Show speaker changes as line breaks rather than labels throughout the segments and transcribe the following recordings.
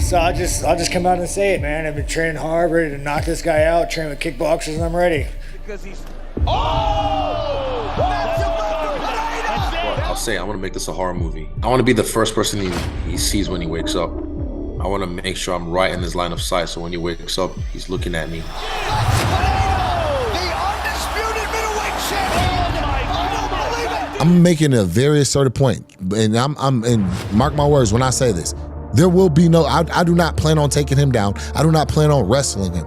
So I'll just come out and say it, man. I've been training hard, ready to knock this guy out, training with kickboxers, and I'm ready.
Because he's...
I'll say I want to make this a horror movie. I want to be the first person he sees when he wakes up. I want to make sure I'm right in his line of sight, so when he wakes up, he's looking at me.
The undisputed middleweight champion! Unbelievable!
I'm making a very assertive point, and and mark my words when I say this. There will be no, I do not plan on taking him down. I do not plan on wrestling him.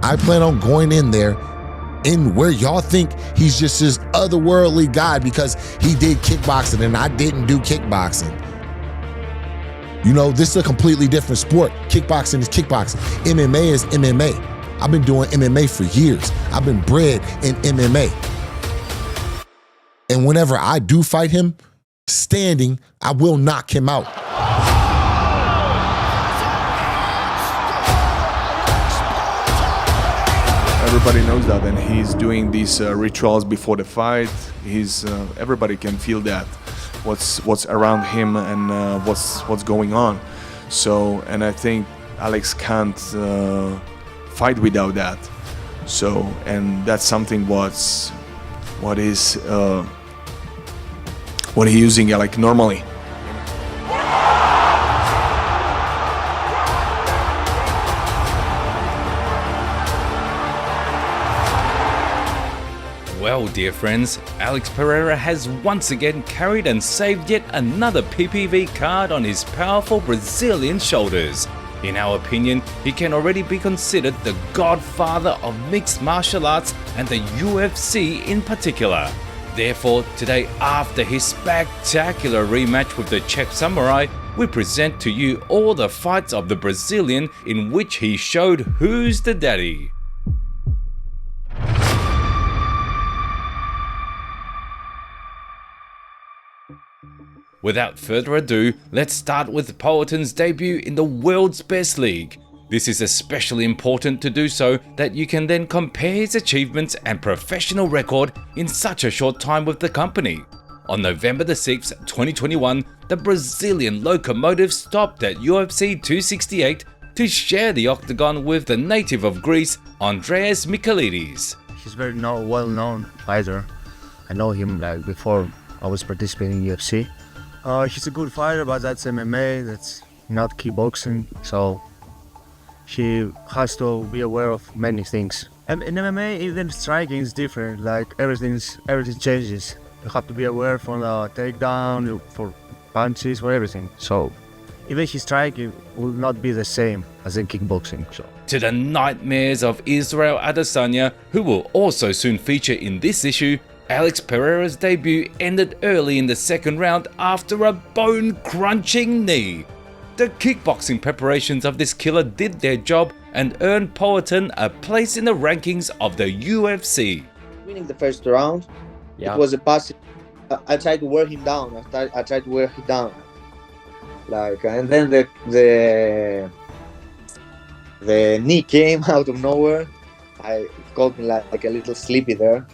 I plan on going in there in where y'all think he's just this otherworldly guy because he did kickboxing and I didn't do kickboxing. You know, this is a completely different sport. Kickboxing is kickboxing. MMA is MMA. I've been doing MMA for years. I've been bred in MMA. And whenever I do fight him, standing, I will knock him out.
Everybody knows that, and he's doing these rituals before the fight. Everybody can feel that, what's around him and what's going on. So, and I think Alex can't fight without that. So, and that's something what he's using like normally.
Well, dear friends, Alex Pereira has once again carried and saved yet another PPV card on his powerful Brazilian shoulders. In our opinion, he can already be considered the godfather of mixed martial arts and the UFC in particular. Therefore, today, after his spectacular rematch with the Czech Samurai, we present to you all the fights of the Brazilian in which he showed who's the daddy. Without further ado, let's start with Poatan's debut in the world's best league. This is especially important to do so that you can then compare his achievements and professional record in such a short time with the company. On November the 6th, 2021, the Brazilian locomotive stopped at UFC 268 to share the octagon with the native of Greece, Andreas Michailidis.
He's very well-known fighter. I know him like before I was participating in UFC. He's a good fighter, but that's MMA, that's not kickboxing, so he has to be aware of many things. And in MMA, even striking is different, like everything changes. You have to be aware for the takedown, for punches, for everything. So even his striking will not be the same as in kickboxing. So.
To the nightmares of Israel Adesanya, who will also soon feature in this issue, Alex Pereira's debut ended early in the second round after a bone-crunching knee. The kickboxing preparations of this killer did their job and earned Poatan a place in the rankings of the UFC.
Winning the first round, It was a passive. I tried to wear him down. I tried to wear him down. Like, and then the knee came out of nowhere. I called me like a little sleepy there.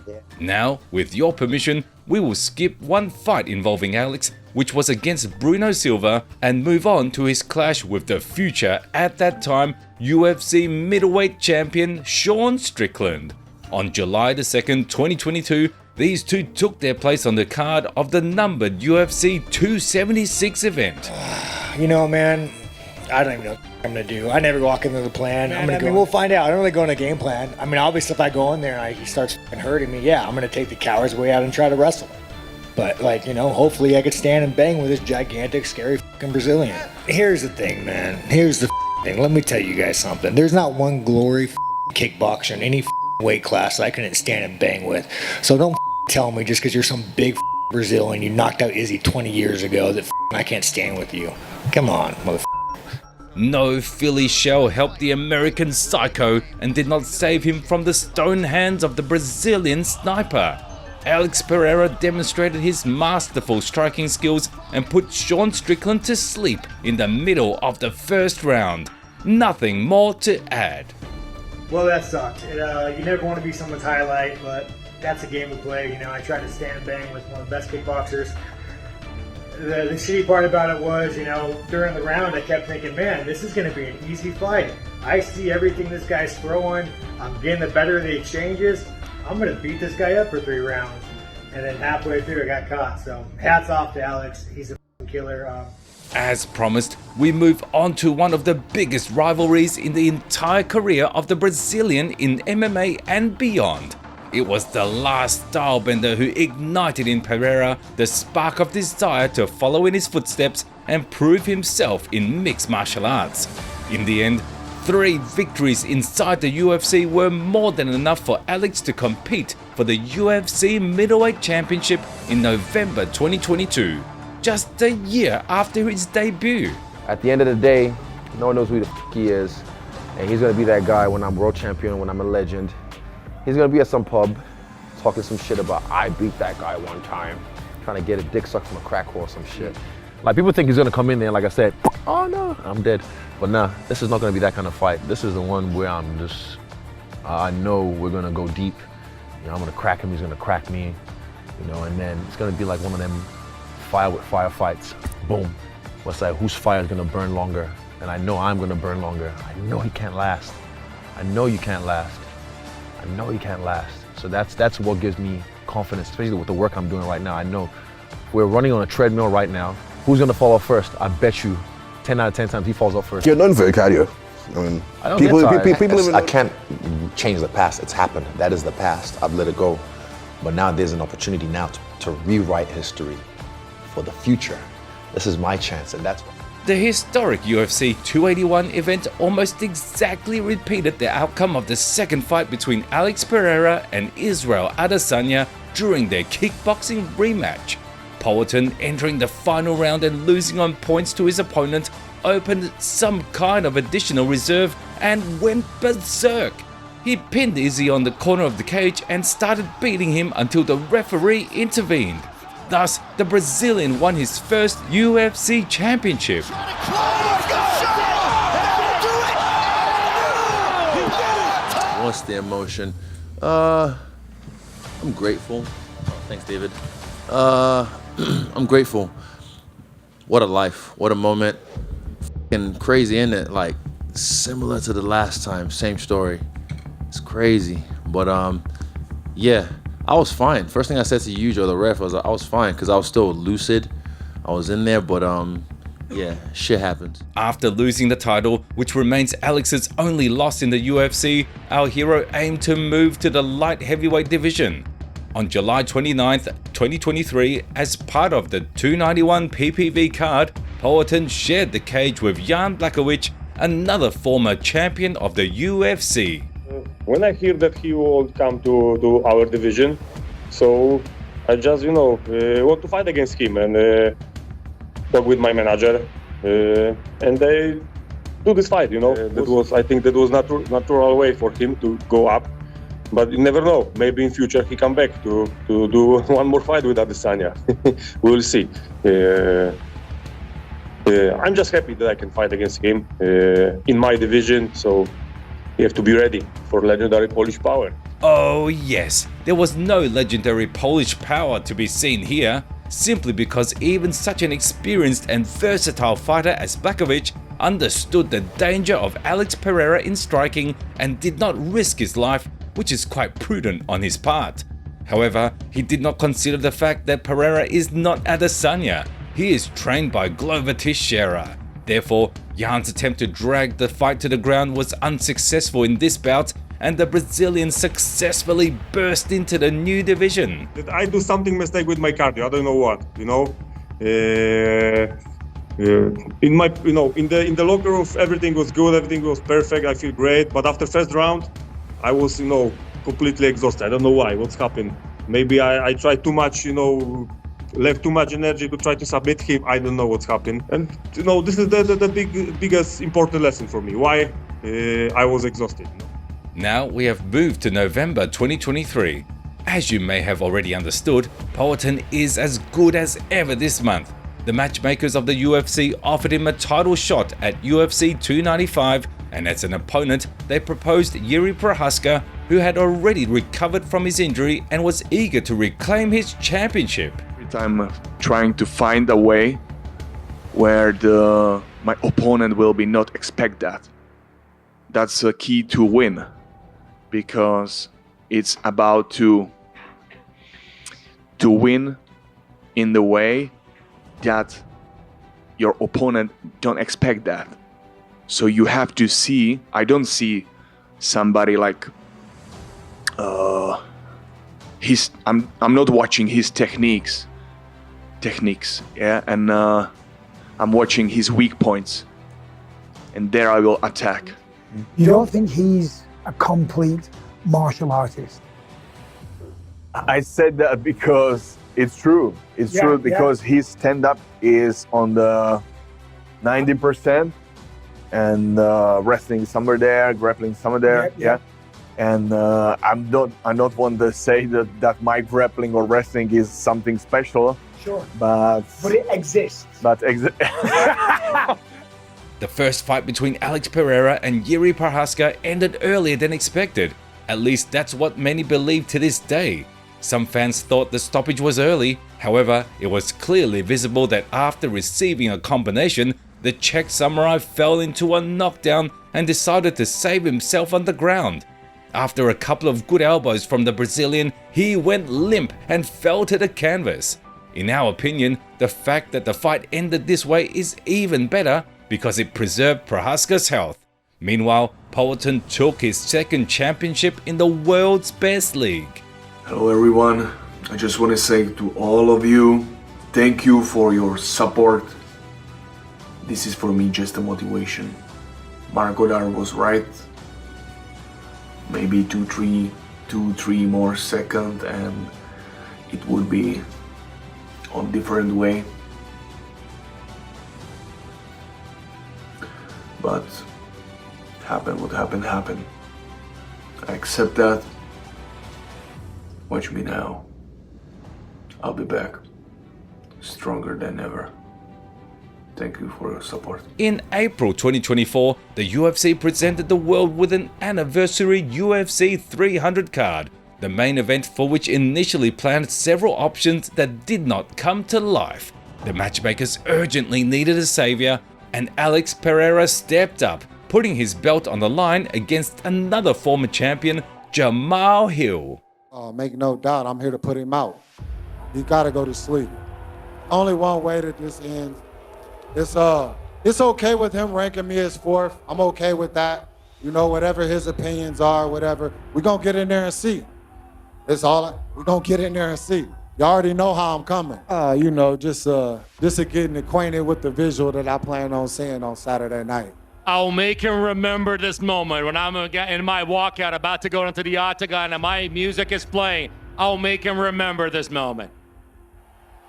Yeah.
Now, with your permission, we will skip one fight involving Alex, which was against Bruno Silva, and move on to his clash with the future, at that time, UFC middleweight champion Sean Strickland. On July the 2nd, 2022, these two took their place on the card of the numbered UFC 276 event.
You know, man, I don't even know what I'm going to do. I never walk into the plan. We'll find out. I don't really go in a game plan. I mean, obviously, if I go in there and he starts hurting me, yeah, I'm going to take the coward's way out and try to wrestle him. But, like, you know, hopefully I could stand and bang with this gigantic, scary Brazilian. Here's the thing, man. Here's the thing. Let me tell you guys something. There's not one glory kickboxer in any weight class that I couldn't stand and bang with. So don't tell me just because you're some big Brazilian, you knocked out Izzy 20 years ago, that I can't stand with you. Come on, motherfucker.
No Philly shell helped the American psycho and did not save him from the stone hands of the Brazilian sniper. Alex Pereira demonstrated his masterful striking skills and put Sean Strickland to sleep in the middle of the first round. Nothing more to add.
Well, that sucked. You never want to be someone's highlight, but that's a game we play. You know, I tried to stand and bang with one of the best kickboxers. the shitty part about it was, you know, during the round I kept thinking, man, this is going to be an easy fight. I see everything this guy's throwing. I'm getting the better of the exchanges. I'm going to beat this guy up for 3 rounds. And then halfway through I got caught. So hats off to Alex. He's a killer.
As promised, we move on to one of the biggest rivalries in the entire career of the Brazilian in MMA and beyond. It was the last stylebender who ignited in Pereira the spark of desire to follow in his footsteps and prove himself in mixed martial arts. In the end, 3 victories inside the UFC were more than enough for Alex to compete for the UFC Middleweight Championship in November 2022, just a year after his debut.
At the end of the day, no one knows who the f he is, and he's gonna be that guy when I'm world champion, when I'm a legend. He's gonna be at some pub, talking some shit about, I beat that guy one time, trying to get a dick sucked from a crack whore or some shit. Like, people think he's gonna come in there, like I said, oh no, I'm dead. But nah, this is not gonna be that kind of fight. This is the one where I'm just, I know we're gonna go deep. You know, I'm gonna crack him, he's gonna crack me, you know, and then it's gonna be like one of them fire with fire fights. Boom. What's that? Whose fire is gonna burn longer? And I know I'm gonna burn longer. I know he can't last. I know you can't last. I know he can't last. So that's what gives me confidence, especially with the work I'm doing right now. I know we're running on a treadmill right now. Who's gonna fall off first? I bet you 10 out of 10 times he falls off first.
You're known for your cardio. I mean,
I don't get tired.
I can't change the past. It's happened. That is the past. I've let it go. But now there's an opportunity now to rewrite history for the future. This is my chance, and that's what.
The historic UFC 281 event almost exactly repeated the outcome of the second fight between Alex Pereira and Israel Adesanya during their kickboxing rematch. Poatan, entering the final round and losing on points to his opponent, opened some kind of additional reserve and went berserk. He pinned Izzy on the corner of the cage and started beating him until the referee intervened. Thus, the Brazilian won his first UFC championship.
What's the emotion? I'm grateful. Thanks, David. I'm grateful. What a life. What a moment. F***ing crazy, isn't it? Like, similar to the last time. Same story. It's crazy. But, yeah. I was fine. First thing I said to you, Joe, the ref, was I was fine because I was still lucid. I was in there, but yeah, shit happened.
After losing the title, which remains Alex's only loss in the UFC, our hero aimed to move to the light heavyweight division. On July 29th, 2023, as part of the 291 PPV card, Poatan shared the cage with Jan Blachowicz, another former champion of the UFC.
When I hear that he will come to our division, so I just, want to fight against him and talk with my manager, and they do this fight, I think that was natural way for him to go up, but you never know. Maybe in future he come back to do one more fight with Adesanya. We will see. I'm just happy that I can fight against him in my division, so you have to be ready for legendary Polish power.
Oh yes, there was no legendary Polish power to be seen here, simply because even such an experienced and versatile fighter as Blachowicz understood the danger of Alex Pereira in striking and did not risk his life, which is quite prudent on his part. However, he did not consider the fact that Pereira is not Adesanya. He is trained by Glover Teixeira. Therefore, Jan's attempt to drag the fight to the ground was unsuccessful in this bout, and the Brazilian successfully burst into the new division.
I do something mistake with my cardio. I don't know what. In my, in the locker room, everything was good. Everything was perfect. I feel great. But after first round, I was, completely exhausted. I don't know why. What's happened? Maybe I tried too much. Left too much energy to try to submit him. I don't know what's happened. And this is the biggest important lesson for me. Why I was exhausted.
Now we have moved to November 2023. As you may have already understood, Poatan is as good as ever this month. The matchmakers of the UFC offered him a title shot at UFC 295, and as an opponent, they proposed Yuri Prohaska, who had already recovered from his injury and was eager to reclaim his championship.
moment, I'm trying to find a way where my opponent will be not expect that. That's a key to win, because it's about to win in the way that your opponent don't expect that. So you have to see, I don't see somebody like I'm not watching his techniques, yeah, and I'm watching his weak points, and there I will attack.
You don't think he's a complete martial artist?
I said that because it's true. It's true because his stand-up is on the 90%, and wrestling somewhere there, grappling somewhere there, yeah. And I'm not one to say that my grappling or wrestling is something special.
Sure.
But
it exists.
The first fight between Alex Pereira and Jiri Prochazka ended earlier than expected. At least that's what many believe to this day. Some fans thought the stoppage was early. However, it was clearly visible that after receiving a combination, the Czech samurai fell into a knockdown and decided to save himself on the ground. After a couple of good elbows from the Brazilian, he went limp and fell to the canvas. In our opinion, the fact that the fight ended this way is even better because it preserved Prochazka's health. Meanwhile, Poatan took his second championship in the world's best league.
Hello everyone, I just want to say to all of you, thank you for your support. This is for me just a motivation. Mark Goddard was right. Maybe 2-3 more seconds and it would be on different way. But happen what happened. I accept that. Watch me now. I'll be back, stronger than ever. Thank you for your support.
In April 2024, the UFC presented the world with an anniversary UFC 300 card, the main event for which initially planned several options that did not come to life. The matchmakers urgently needed a savior, and Alex Pereira stepped up, putting his belt on the line against another former champion, Jamahal Hill.
Make no doubt, I'm here to put him out. He gotta go to sleep. Only one way that this ends. It's okay with him ranking me as fourth. I'm okay with that. You know, whatever his opinions are, whatever. We're gonna get in there and see. We're gonna get in there and see. You already know how I'm coming. You know, just getting acquainted with the visual that I plan on seeing on Saturday night.
I'll make him remember this moment when I'm in my walkout about to go into the octagon and my music is playing. I'll make him remember this moment.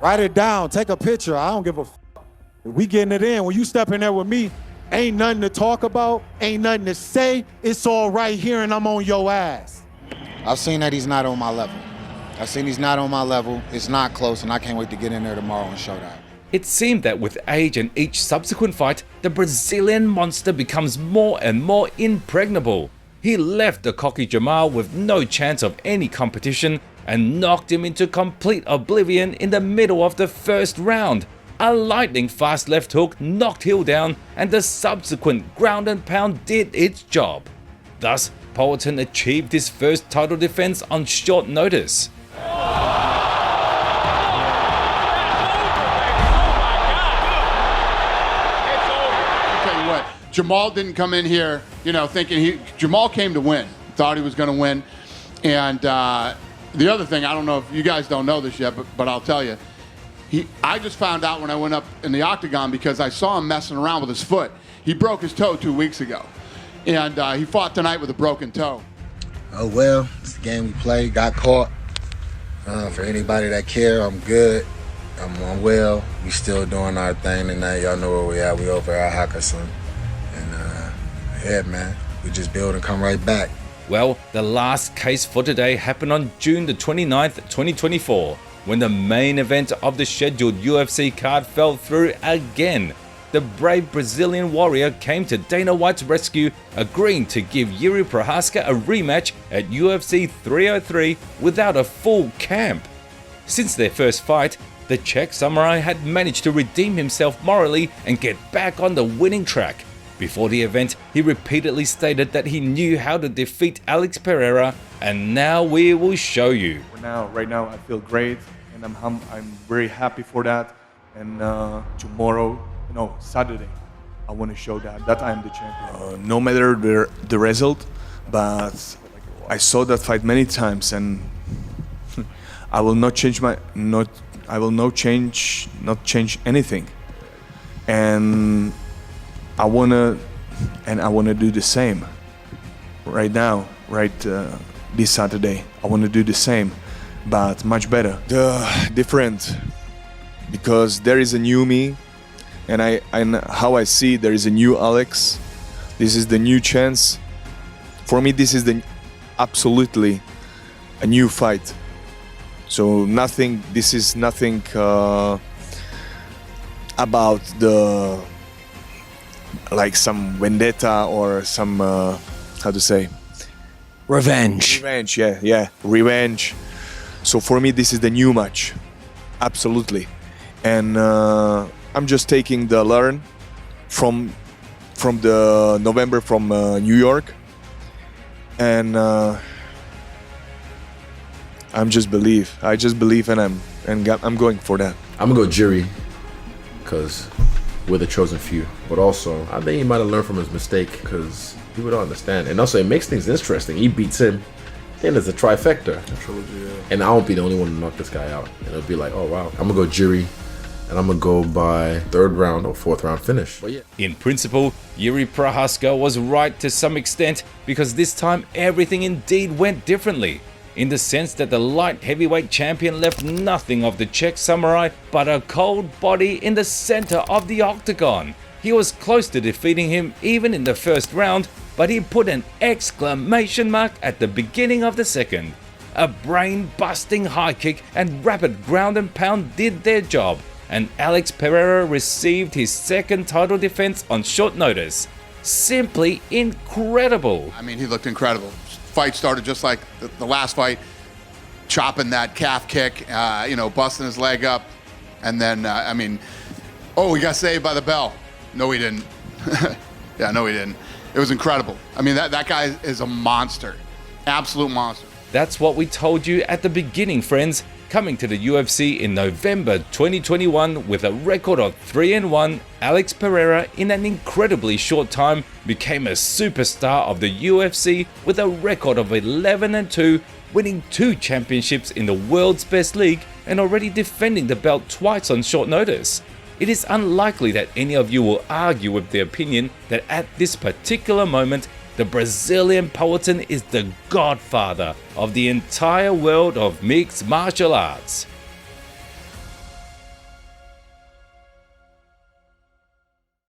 Write it down, take a picture. I don't give a f. We getting it in. When you step in there with me, ain't nothing to talk about, ain't nothing to say. It's all right here and I'm on your ass.
I've seen that he's not on my level. I've seen he's not on my level. It's not close and I can't wait to get in there tomorrow and show that.
It seemed that with age and each subsequent fight, the Brazilian monster becomes more and more impregnable. He left the cocky Jamahal with no chance of any competition and knocked him into complete oblivion in the middle of the first round. A lightning fast left hook knocked Hill down and the subsequent ground and pound did its job. Thus, Poatan achieved his first title defense on short notice.
Jamahal didn't come in here, you know, thinking Jamahal came to win, thought he was going to win. And the other thing, I don't know if you guys don't know this yet, but I'll tell you, I just found out when I went up in the octagon because I saw him messing around with his foot. He broke his toe 2 weeks ago, and he fought tonight with a broken toe.
Oh well, it's the game we play, got caught. For anybody that care, I'm good. I'm well. We still doing our thing tonight. Y'all know where we at. We over at Hakkasan. Yeah, man, we just build and come right back.
Well, the last case for today happened on June the 29th, 2024, when the main event of the scheduled UFC card fell through again. The brave Brazilian warrior came to Dana White's rescue, agreeing to give Jiri Prochazka a rematch at UFC 303 without a full camp. Since their first fight, the Czech samurai had managed to redeem himself morally and get back on the winning track. Before the event, he repeatedly stated that he knew how to defeat Alex Pereira, and now we will show you.
Right now, I feel great, and I'm very happy for that. And tomorrow, Saturday, I want to show that I'm the champion. No matter the result, but I saw that fight many times, and I will not change not change anything. And I wanna do the same right now, this Saturday. I wanna do the same, but much better. Different, because there is a new me, and how I see there is a new Alex. This is the new chance. For me, this is absolutely a new fight. So this is nothing about some vendetta or some how to say,
revenge.
Revenge. So for me, this is the new match, absolutely. And I'm just taking the learn from the November from New York, and I just believe, and I'm going for that.
I'm gonna go Jiri, because we're the chosen few. But also, I think he might have learned from his mistake, because people don't understand. And also, it makes things interesting. He beats him, then there's a trifecta. And I won't be the only one to knock this guy out. And it'll be like, oh wow. I'm gonna go Jiri, and I'm gonna go by 3rd round or 4th round finish. But yeah.
In principle, Yuri Prohaska was right to some extent, because this time everything indeed went differently, in the sense that the light heavyweight champion left nothing of the Czech samurai but a cold body in the center of the octagon. He was close to defeating him even in the 1st round, but he put an exclamation mark at the beginning of the 2nd. A brain-busting high kick and rapid ground and pound did their job, and Alex Pereira received his 2nd title defense on short notice. Simply incredible.
I mean, he looked incredible. Fight started just like the last fight, chopping that calf kick, busting his leg up, and then he got saved by the bell. No, he didn't. No, he didn't. It was incredible. I mean, that guy is a monster, absolute monster.
That's what we told you at the beginning, friends. Coming to the UFC in November 2021 with a record of 3-1, Alex Pereira in an incredibly short time became a superstar of the UFC with a record of 11-2, winning 2 championships in the world's best league and already defending the belt twice on short notice. It is unlikely that any of you will argue with the opinion that at this particular moment, the Brazilian Poatan is the godfather of the entire world of mixed martial arts.